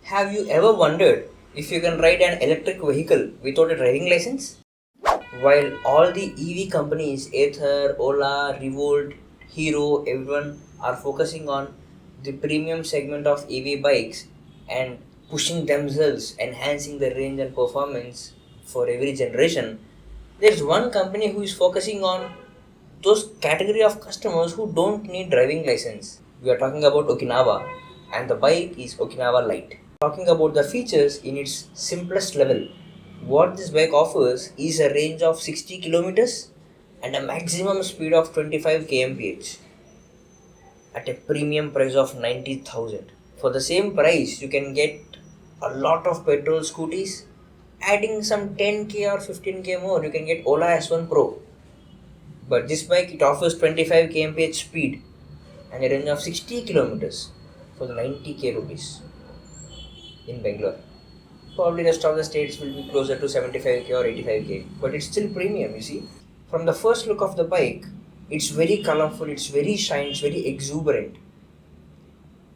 Have you ever wondered if you can ride an electric vehicle without a driving license? While all the EV companies, Ather, Ola, Revolt, Hero, everyone are focusing on the premium segment of EV bikes and pushing themselves, enhancing the range and performance for every generation, there's one company who is focusing on those category of customers who don't need driving license. We are talking about Okinawa, and the bike is Okinawa Lite. Talking about the features in its simplest level, what this bike offers is a range of 60 kilometers and a maximum speed of 25 kmph at a premium price of 90,000. For the same price, you can get a lot of petrol scooties. Adding some 10k or 15k more, you can get Ola S1 Pro. But this bike it offers 25 kmph speed and a range of 60 kilometers for the 90k rupees in Bangalore. Probably rest of the states will be closer to 75k or 85k, but it's still premium. You see, from the first look of the bike, it's very colorful, it's very shiny, it's very exuberant.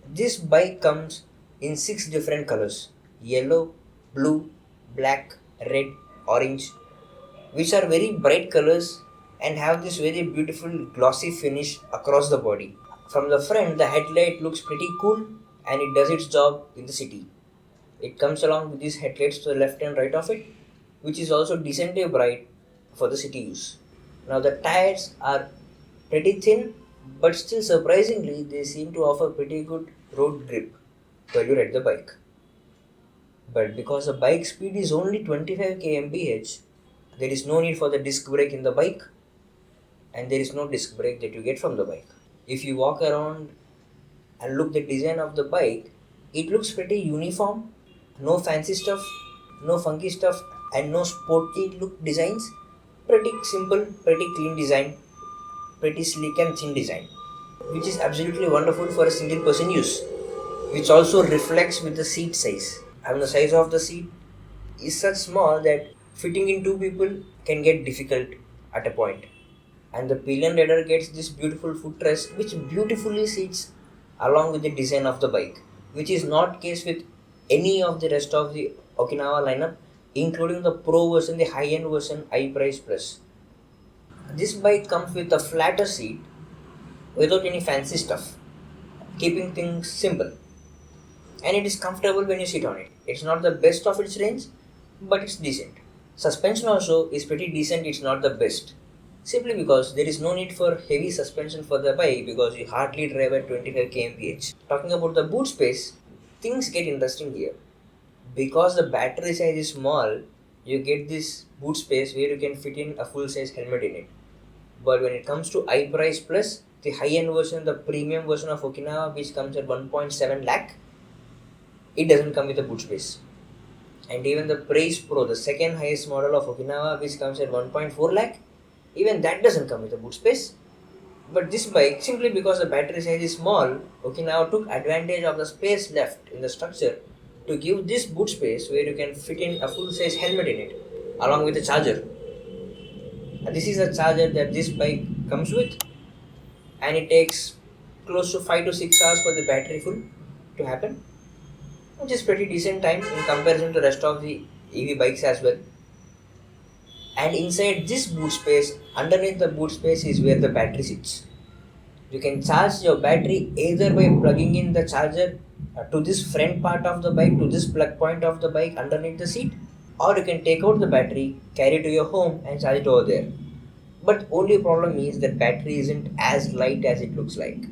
This bike comes in 6 different colors: yellow, blue, black, red, orange, which are very bright colors and have this very beautiful glossy finish across the body. From the front, the headlight looks pretty cool and it does its job in the city. It comes along with these headlights to the left and right of it, which is also decently bright for the city use. Now the tires are pretty thin, but still surprisingly they seem to offer pretty good road grip while you ride the bike. But because the bike speed is only 25 kmph, there is no need for the disc brake in the bike and there is no disc brake that you get from the bike. If you walk around and look the design of the bike, it looks pretty uniform, no fancy stuff, no funky stuff and no sporty look designs. Pretty simple, pretty clean design, pretty sleek and thin design, which is absolutely wonderful for a single person use, which also reflects with the seat size. And the size of the seat is such small that fitting in two people can get difficult at a point. And the pillion rider gets this beautiful footrest which beautifully sits along with the design of the bike, which is not case with any of the rest of the Okinawa lineup, including the Pro version, the high-end version I Price Plus. This bike comes with a flatter seat without any fancy stuff, keeping things simple. And it is comfortable when you sit on it. It's not the best of its range, but it's decent. Suspension also is pretty decent, it's not the best. Simply because there is no need for heavy suspension for the bike because you hardly drive at 25 kmph. Talking about the boot space, things get interesting here. Because the battery size is small, you get this boot space where you can fit in a full size helmet in it. But when it comes to I Price Plus, the high-end version, the premium version of Okinawa, which comes at 1.7 lakh, it doesn't come with a boot space. And even the Price Pro, the second highest model of Okinawa, which comes at 1.4 lakh, even that doesn't come with a boot space. But this bike, simply because the battery size is small, Okinawa took advantage of the space left in the structure to give this boot space where you can fit in a full-size helmet in it, along with a charger. And this is a charger that this bike comes with, and it takes close to 5 to 6 hours for the battery full to happen, which is pretty decent time in comparison to rest of the EV bikes as well. And inside this boot space, underneath the boot space is where the battery sits. You can charge your battery either by plugging in the charger to this front part of the bike, to this plug point of the bike underneath the seat, or you can take out the battery, carry it to your home and charge it over there. But only problem is that battery isn't as light as it looks like.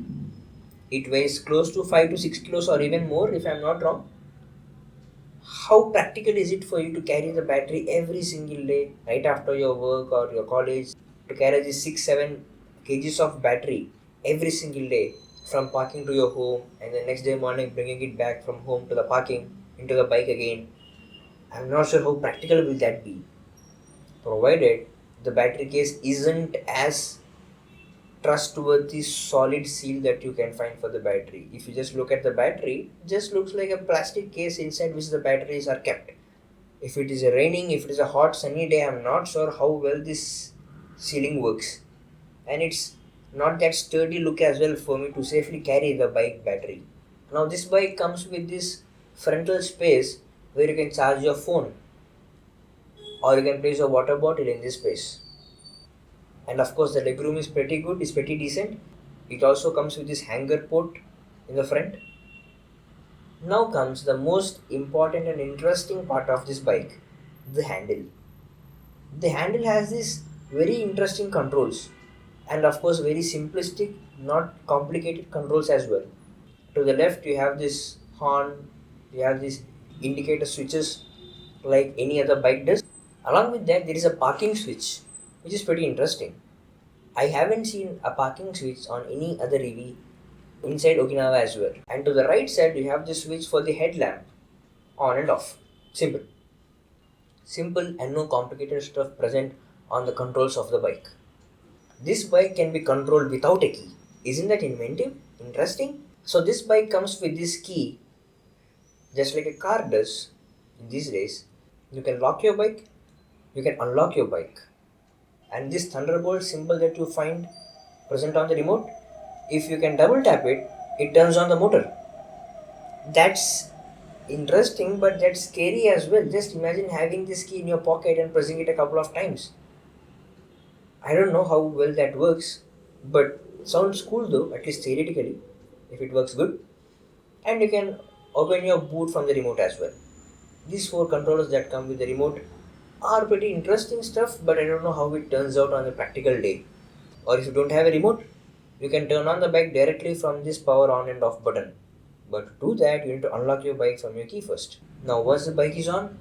It weighs close to 5 to 6 kilos or even more if I'm not wrong. How practical is it for you to carry the battery every single day right after your work or your college, to carry this 6-7 kgs of battery every single day from parking to your home and the next day morning bringing it back from home to the parking into the bike again? I'm not sure how practical will that be, provided the battery case isn't as trustworthy solid seal that you can find for the battery. If you just look at the battery, it just looks like a plastic case inside which the batteries are kept. If it is raining, if it is a hot sunny day, I'm not sure how well this sealing works. And it's not that sturdy look as well for me to safely carry the bike battery. Now this bike comes with this frontal space where you can charge your phone, or you can place a water bottle in this space. And of course, the legroom is pretty good, it's pretty decent. It also comes with this hanger port in the front. Now comes the most important and interesting part of this bike, the handle. The handle has this very interesting controls, and of course very simplistic, not complicated controls as well. To the left you have this horn, you have these indicator switches like any other bike does. Along with that there is a parking switch, which is pretty interesting. I haven't seen a parking switch on any other EV inside Okinawa as well. And to the right side you have the switch for the headlamp, on and off. Simple. Simple and no complicated stuff present on the controls of the bike. This bike can be controlled without a key. Isn't that inventive? Interesting? So this bike comes with this key, just like a car does in these days. You can lock your bike, you can unlock your bike. And this thunderbolt symbol that you find present on the remote, if you can double tap it, it turns on the motor. That's interesting, but that's scary as well. Just imagine having this key in your pocket and pressing it a couple of times. I don't know how well that works, but it sounds cool though, at least theoretically, if it works good. And you can open your boot from the remote as well. These four controllers that come with the remote are pretty interesting stuff, but I don't know how it turns out on a practical day. Or if you don't have a remote, you can turn on the bike directly from this power on and off button. But to do that, you need to unlock your bike from your key first. Now once the bike is on,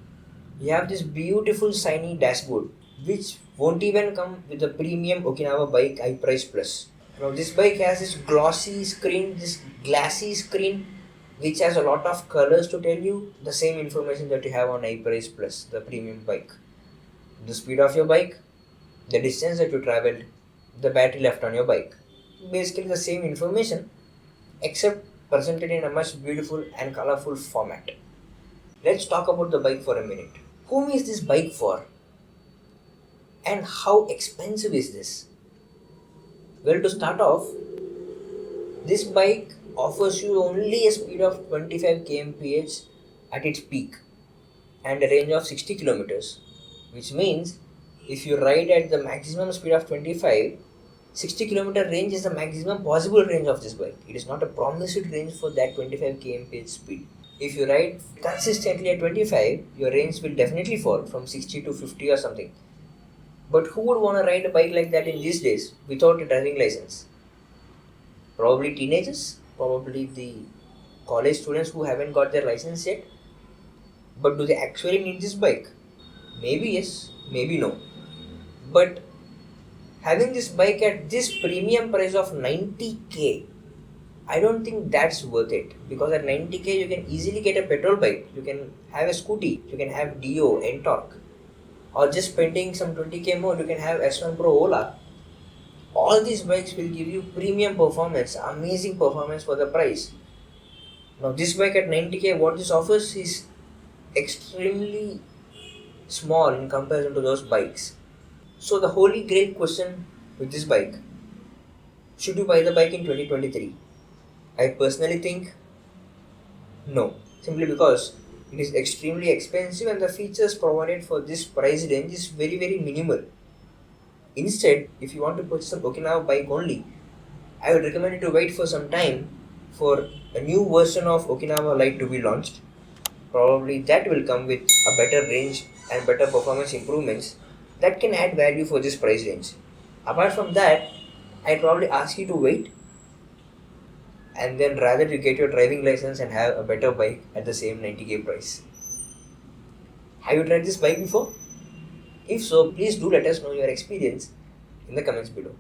you have this beautiful shiny dashboard, which won't even come with the premium Okinawa bike I-Price Plus. Now this bike has this glossy screen, this glassy screen, which has a lot of colors to tell you the same information that you have on I-Price Plus, the premium bike. The speed of your bike, the distance that you traveled, the battery left on your bike. Basically the same information, except presented in a much beautiful and colorful format. Let's talk about the bike for a minute. Whom is this bike for? And how expensive is this? Well, to start off, this bike offers you only a speed of 25 kmph at its peak and a range of 60 kilometers, which means if you ride at the maximum speed of 25, 60 kilometer range is the maximum possible range of this bike. It is not a promised range for that 25 kmph speed. If you ride consistently at 25, your range will definitely fall from 60 to 50 or something. But who would want to ride a bike like that in these days without a driving license? Probably teenagers, probably the college students who haven't got their license yet. But do they actually need this bike? Maybe yes, maybe no. But having this bike at this premium price of 90k, I don't think that's worth it, because at 90k you can easily get a petrol bike, you can have a scooty, you can have Dio, N-Torque, or just spending some 20k more you can have S1 Pro Ola. All these bikes will give you premium performance, amazing performance for the price. Now this bike at 90k, what this offers is extremely small in comparison to those bikes. So the holy grail question with this bike, should you buy the bike in 2023? I personally think no, simply because it is extremely expensive and the features provided for this price range is very minimal. Instead, if you want to purchase an Okinawa bike only, I would recommend you to wait for some time for a new version of Okinawa Lite to be launched. Probably that will come with a better range and better performance improvements that can add value for this price range. Apart from that, I'd probably ask you to wait and then rather you get your driving license and have a better bike at the same 90k price. Have you tried this bike before? If so, please do let us know your experience in the comments below.